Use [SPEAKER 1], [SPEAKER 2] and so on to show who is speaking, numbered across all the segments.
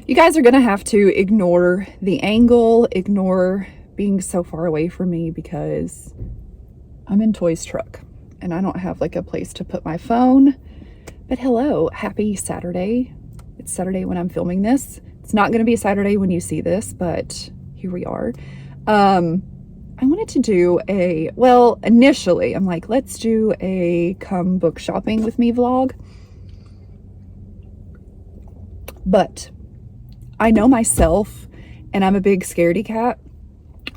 [SPEAKER 1] You guys are gonna have to ignore the angle, ignore being so far away from me because I'm in Toy's truck and I don't have like a place to put my phone. But hello, happy Saturday. It's Saturday when I'm filming this. It's not gonna be Saturday when you see this, but here we are. I wanted to do initially I'm like, let's do a come book shopping with me vlog. But I know myself, and I'm a big scaredy cat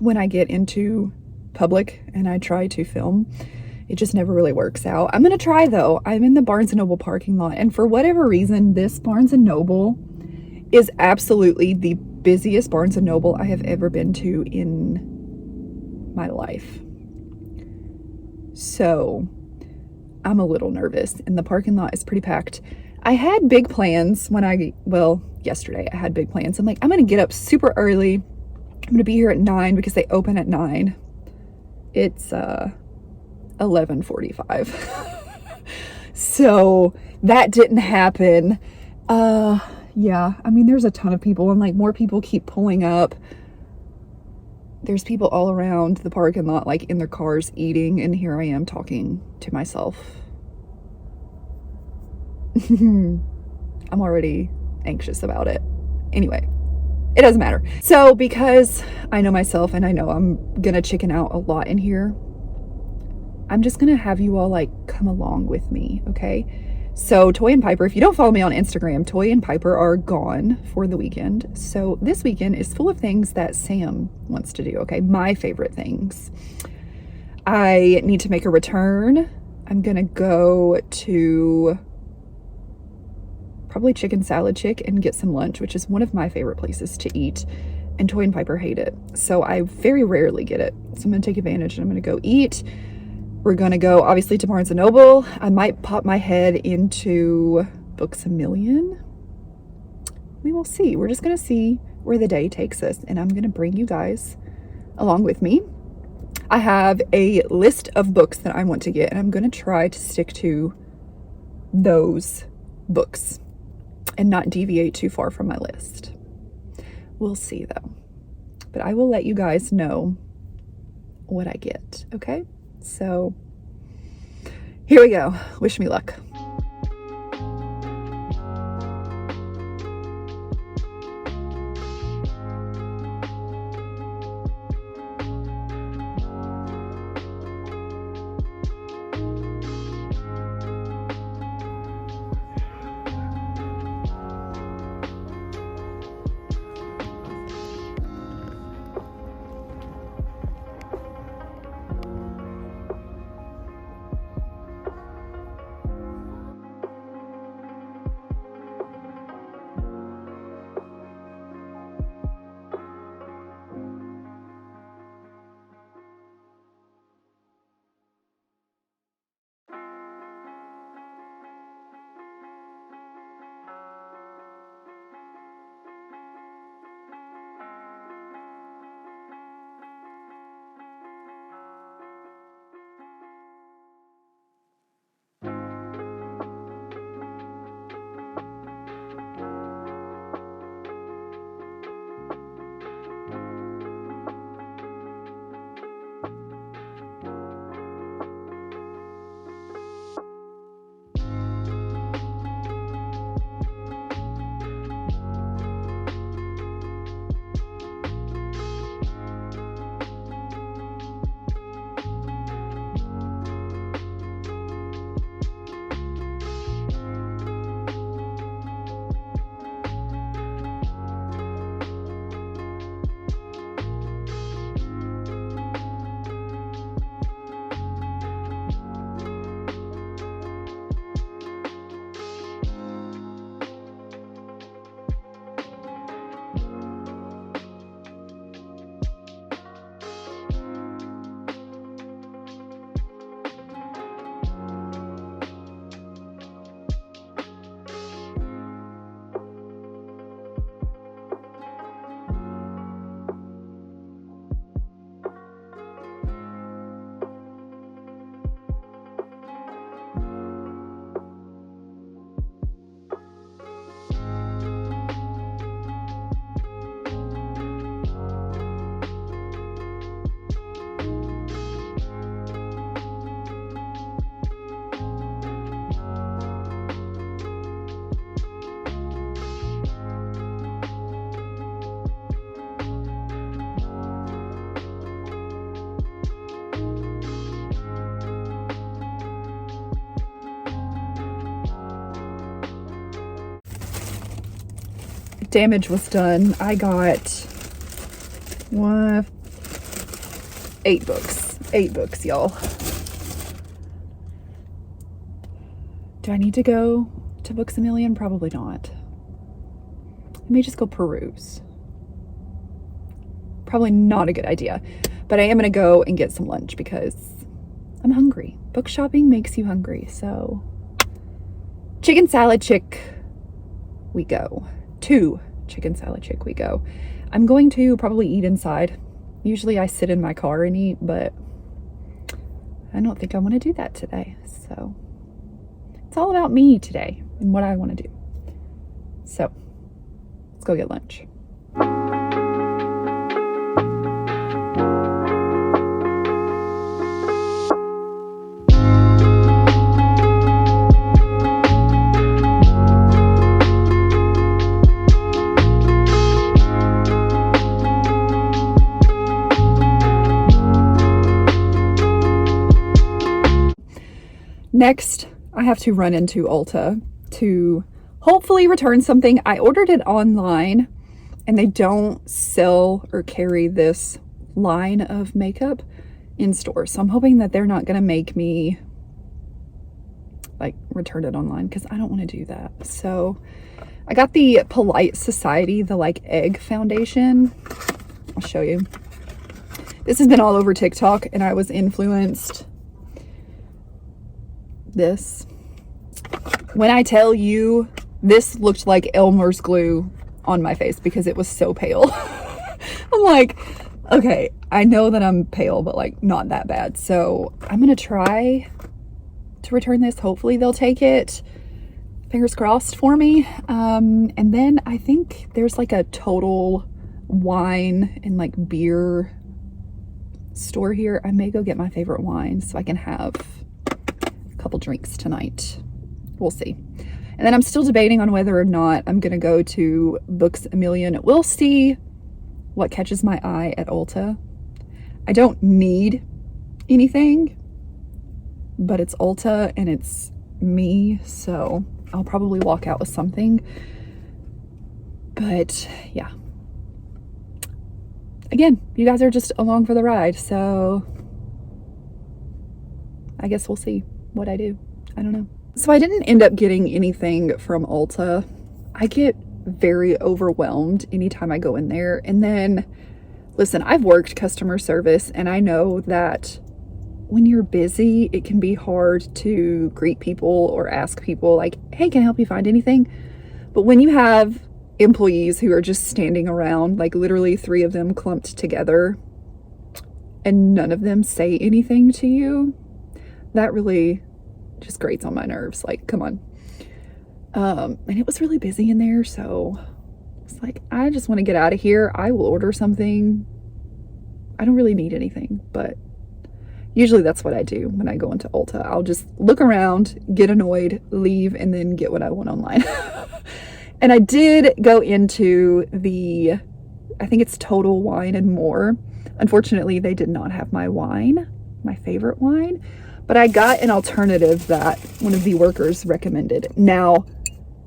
[SPEAKER 1] when I get into public and I try to film. It just never really works out. I'm gonna try though. I'm in the Barnes & Noble parking lot, and for whatever reason, this Barnes & Noble is absolutely the busiest Barnes & Noble I have ever been to in my life. So I'm a little nervous, and the parking lot is pretty packed. I had big plans yesterday I had big plans. I'm like, I'm gonna get up super early. I'm gonna be here at 9 because they open at 9. It's 11:45. So that didn't happen. Yeah, I mean, there's a ton of people, and like more people keep pulling up. There's people all around the parking lot, like in their cars eating, and here I am talking to myself. I'm already anxious about it. Anyway, it doesn't matter. So because I know myself and I know I'm gonna chicken out a lot in here, I'm just gonna have you all like come along with me, okay? So Toy and Piper, if you don't follow me on Instagram, Toy and Piper are gone for the weekend. So this weekend is full of things that Sam wants to do, okay? My favorite things. I need to make a return. I'm gonna go to probably Chicken Salad Chick and get some lunch, which is one of my favorite places to eat. And Toy and Piper hate it. So I very rarely get it. So I'm gonna take advantage and I'm gonna go eat. We're gonna go obviously to Barnes & Noble. I might pop my head into Books A Million. We will see. We're just gonna see where the day takes us, and I'm gonna bring you guys along with me. I have a list of books that I want to get, and I'm gonna try to stick to those books and not deviate too far from my list. We'll see though. But I will let you guys know what I get, okay? So here we go. Wish me luck. damage was done. I got 8 books. 8 books, y'all. Do I need to go to Books A Million? Probably not. I may just go peruse. Probably not a good idea. But I am going to go and get some lunch because I'm hungry. Book shopping makes you hungry. So chicken salad chick we go. 2 chicken salad chick we go. I'm going to probably eat inside. Usually I sit in my car and eat, but I don't think I want to do that today. So it's all about me today and what I want to do. So let's go get lunch. Next, I have to run into Ulta to hopefully return something. I ordered it online and they don't sell or carry this line of makeup in store. So I'm hoping that they're not going to make me like return it online because I don't want to do that. So I got the Polite Society, the like egg foundation. I'll show you. This has been all over TikTok and I was influenced. This, when I tell you, this looked like Elmer's glue on my face because it was so pale. I'm like, okay, I know that I'm pale, but like not that bad. So I'm gonna try to return this. Hopefully they'll take it. Fingers crossed for me. And then I think there's like a Total Wine and like beer store here. I may go get my favorite wine so I can have couple drinks tonight. We'll see. And then I'm still debating on whether or not I'm gonna go to Books A Million. We'll see what catches my eye at Ulta. I don't need anything, but it's Ulta and it's me, so I'll probably walk out with something. But yeah, again, you guys are just along for the ride, so I guess we'll see what I do. I don't know. So I didn't end up getting anything from Ulta. I get very overwhelmed anytime I go in there. And then, listen, I've worked customer service and I know that when you're busy, it can be hard to greet people or ask people like, hey, can I help you find anything? But when you have employees who are just standing around, like literally 3 of them clumped together and none of them say anything to you, that really just grates on my nerves. Like, come on. And it was really busy in there, so it's like, I just want to get out of here. I will order something. I don't really need anything, but usually that's what I do when I go into Ulta. I'll just look around, get annoyed, leave, and then get what I want online. And I did go into the, I think it's Total Wine and More. Unfortunately, they did not have my wine, my favorite wine. But I got an alternative that one of the workers recommended. Now,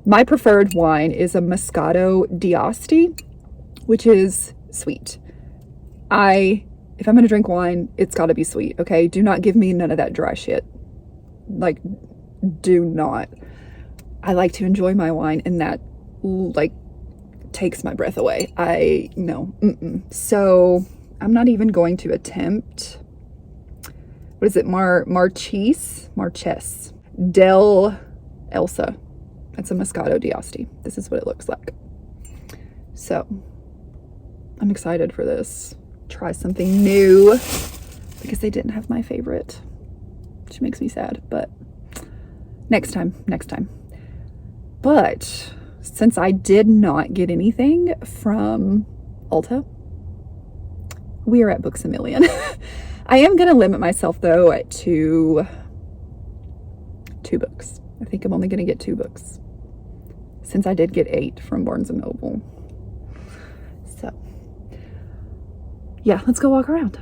[SPEAKER 1] my preferred wine is a Moscato d'Asti, which is sweet. If I'm going to drink wine, it's got to be sweet, okay? Do not give me none of that dry shit. Like, do not. I like to enjoy my wine, and that, like, takes my breath away. No. So, I'm not even going to attempt... What is it? Marchese Del Elsa. It's a Moscato d'Asti. This is what it looks like. So I'm excited for this. Try something new because they didn't have my favorite, which makes me sad, but next time. But since I did not get anything from Ulta, we are at Books A Million. I am going to limit myself, though, to 2 books. I think I'm only going to get 2 books, since I did get 8 from Barnes & Noble. So, yeah, let's go walk around.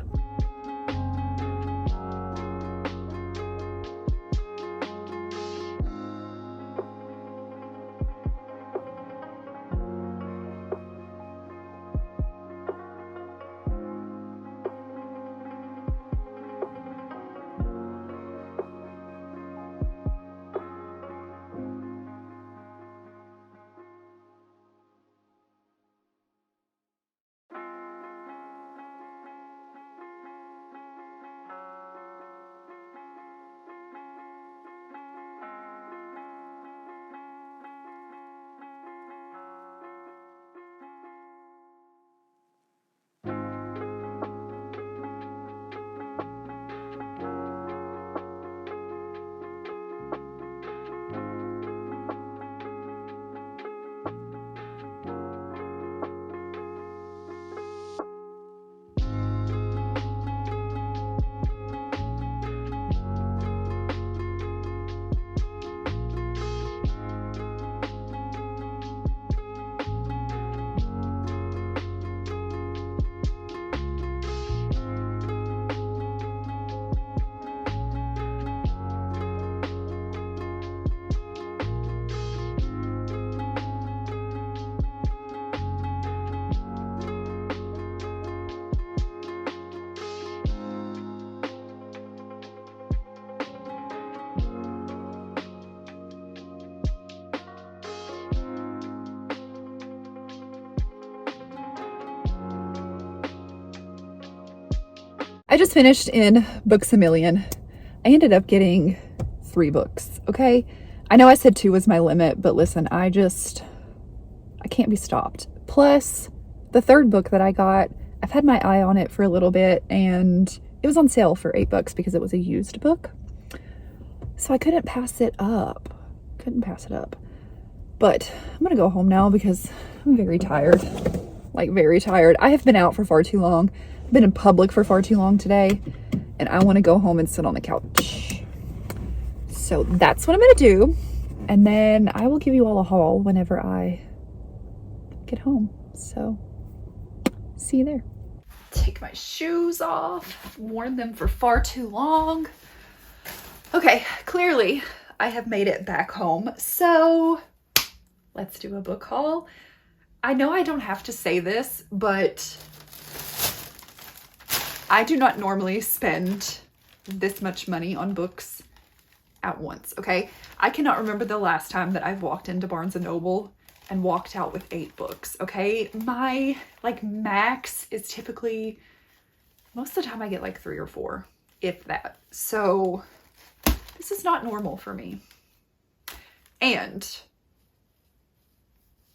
[SPEAKER 1] I just finished in Books A Million. I ended up getting 3 books, okay? I know I said 2 was my limit, but listen, I can't be stopped. Plus, the 3rd book that I got, I've had my eye on it for a little bit, and it was on sale for $8 because it was a used book. So I couldn't pass it up. But I'm gonna go home now because I'm very tired. Like, very tired. I have been out for far too long. I've been in public for far too long today, and I want to go home and sit on the couch. So that's what I'm gonna do, and then I will give you all a haul whenever I get home. So see you there. Take my shoes off. I've worn them for far too long. Okay, clearly I have made it back home, so let's do a book haul. I know I don't have to say this, but I do not normally spend this much money on books at once, okay? I cannot remember the last time that I've walked into Barnes & Noble and walked out with 8 books, okay? My, max is typically, most of the time I get 3 or 4, if that. So this is not normal for me. And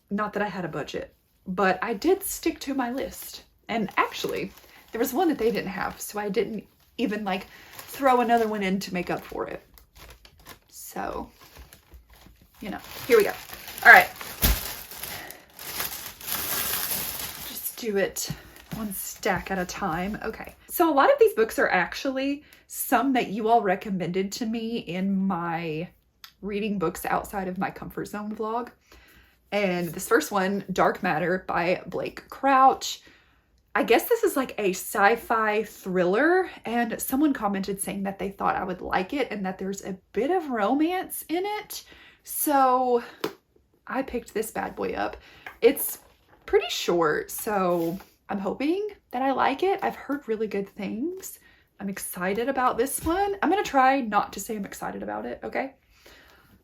[SPEAKER 1] not that I had a budget, but I did stick to my list. And actually, there was one that they didn't have, so I didn't even throw another one in to make up for it. So, here we go. All right. Just do it one stack at a time. Okay. So a lot of these books are actually some that you all recommended to me in my reading books outside of my comfort zone vlog. And this first one, Dark Matter by Blake Crouch. I guess this is a sci-fi thriller, and someone commented saying that they thought I would like it and that there's a bit of romance in it. So I picked this bad boy up. It's pretty short, so I'm hoping that I like it. I've heard really good things. I'm excited about this one. I'm gonna try not to say I'm excited about it, okay?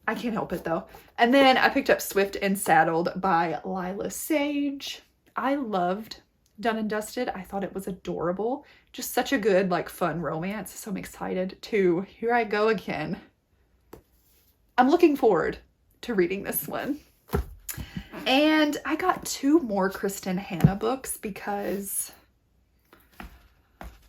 [SPEAKER 1] I can't help it though. And then I picked up Swift and Saddled by Lila Sage. I loved Done and Dusted. I thought it was adorable. Just such a good, fun romance. So I'm excited to, here I go again. I'm looking forward to reading this one. And I got 2 more Kristen Hanna books because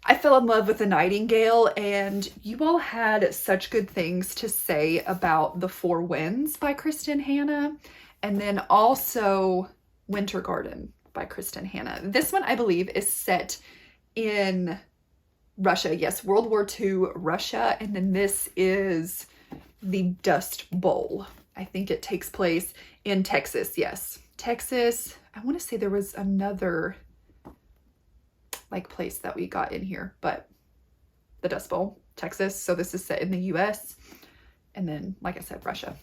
[SPEAKER 1] I fell in love with The Nightingale, and you all had such good things to say about The Four Winds by Kristen Hanna, and then also Winter Garden by Kristen Hanna. This one, I believe, is set in Russia. Yes, World War II Russia, and then this is the Dust Bowl. I think it takes place in Texas. Yes, Texas. I want to say there was another place that we got in here, but the Dust Bowl, Texas. So this is set in the US, and then, like I said, Russia.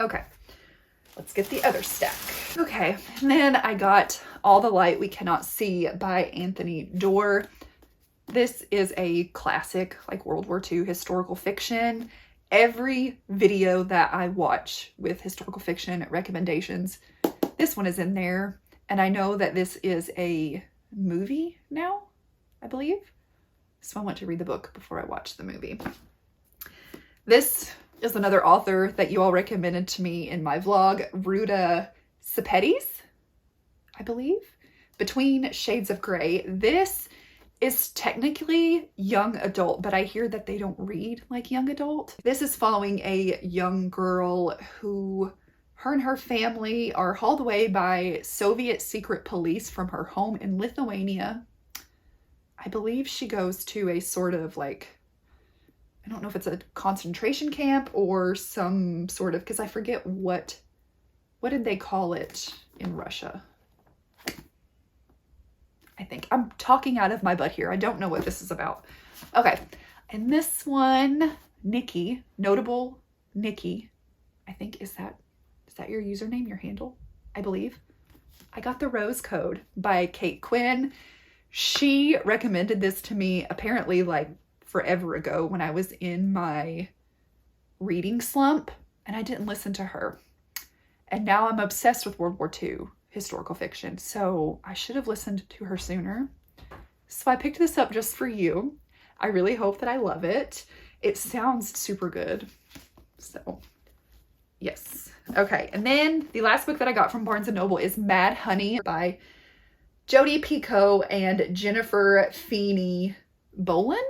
[SPEAKER 1] Okay, let's get the other stack. Okay, and then I got All the Light We Cannot See by Anthony Doerr. This is a classic, World War II historical fiction. Every video that I watch with historical fiction recommendations, this one is in there. And I know that this is a movie now, I believe. So I want to read the book before I watch the movie. This is another author that you all recommended to me in my vlog, Ruta Sepetys, I believe. Between Shades of Grey. This is technically young adult, but I hear that they don't read like young adult. This is following a young girl who, her and her family are hauled away by Soviet secret police from her home in Lithuania. I believe she goes to a sort of I don't know if it's a concentration camp or some sort of, because I forget what did they call it in Russia? I think I'm talking out of my butt here. I don't know what this is about. Okay, and this one, Nikki, Notable Nikki, I think, is that your username, your handle? I believe. I got The Rose Code by Kate Quinn. She recommended this to me apparently forever ago when I was in my reading slump, and I didn't listen to her. And now I'm obsessed with World War II historical fiction, so I should have listened to her sooner. So I picked this up just for you. I really hope that I love it. It sounds super good. So yes. Okay. And then the last book that I got from Barnes & Noble is Mad Honey by Jodi Picoult and Jennifer Feeney Bolin.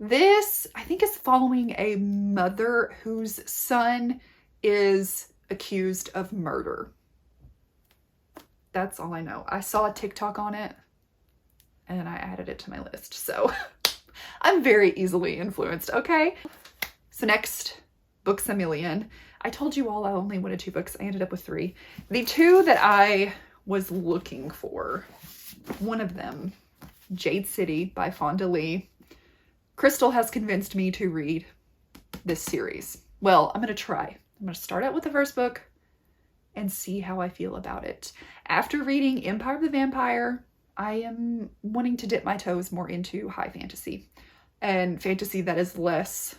[SPEAKER 1] This, I think, is following a mother whose son is accused of murder. That's all I know. I saw a TikTok on it and I added it to my list. So I'm very easily influenced, okay? So next, Books a Million. I told you all I only wanted 2 books. I ended up with 3. The 2 that I was looking for, one of them, Jade City by Fonda Lee. Crystal has convinced me to read this series. Well, I'm going to try. I'm going to start out with the first book and see how I feel about it. After reading Empire of the Vampire, I am wanting to dip my toes more into high fantasy and fantasy that is less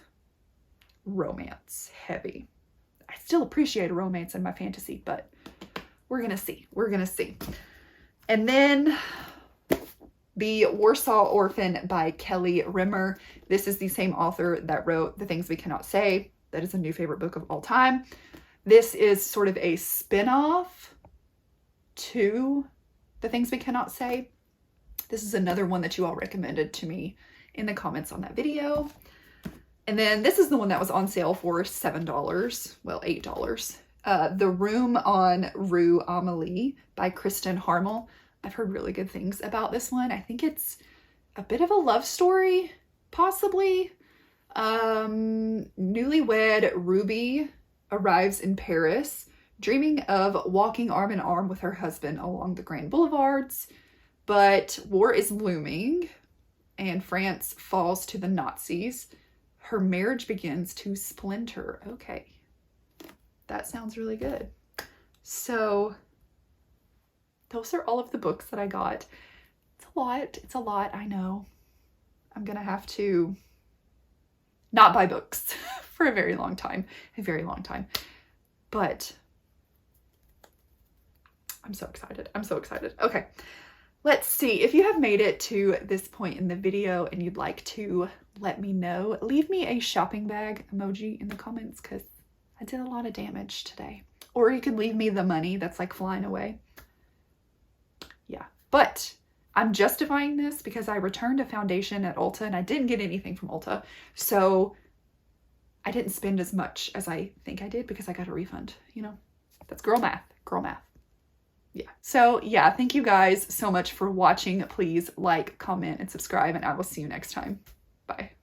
[SPEAKER 1] romance heavy. I still appreciate a romance in my fantasy, but we're going to see. We're going to see. And then The Warsaw Orphan by Kelly Rimmer. This is the same author that wrote The Things We Cannot Say. That is a new favorite book of all time. This is sort of a spin-off to The Things We Cannot Say. This is another one that you all recommended to me in the comments on that video. And then this is the one that was on sale for $7, well, $8. The Room on Rue Amelie by Kristen Harmel. I've heard really good things about this one. I think it's a bit of a love story, possibly. Newlywed Ruby arrives in Paris, dreaming of walking arm in arm with her husband along the grand boulevards, but war is looming and France falls to the Nazis. Her marriage begins to splinter. Okay, that sounds really good. So those are all of the books that I got. It's a lot, I know. I'm gonna have to not buy books for a very long time. But I'm so excited. Okay, let's see. If you have made it to this point in the video and you'd like to let me know, leave me a shopping bag emoji in the comments because I did a lot of damage today. Or you can leave me the money that's like flying away. Yeah, but I'm justifying this because I returned a foundation at Ulta and I didn't get anything from Ulta. So I didn't spend as much as I think I did because I got a refund, you know? That's girl math. Yeah. So yeah, thank you guys so much for watching. Please like, comment, and subscribe, and I will see you next time. Bye.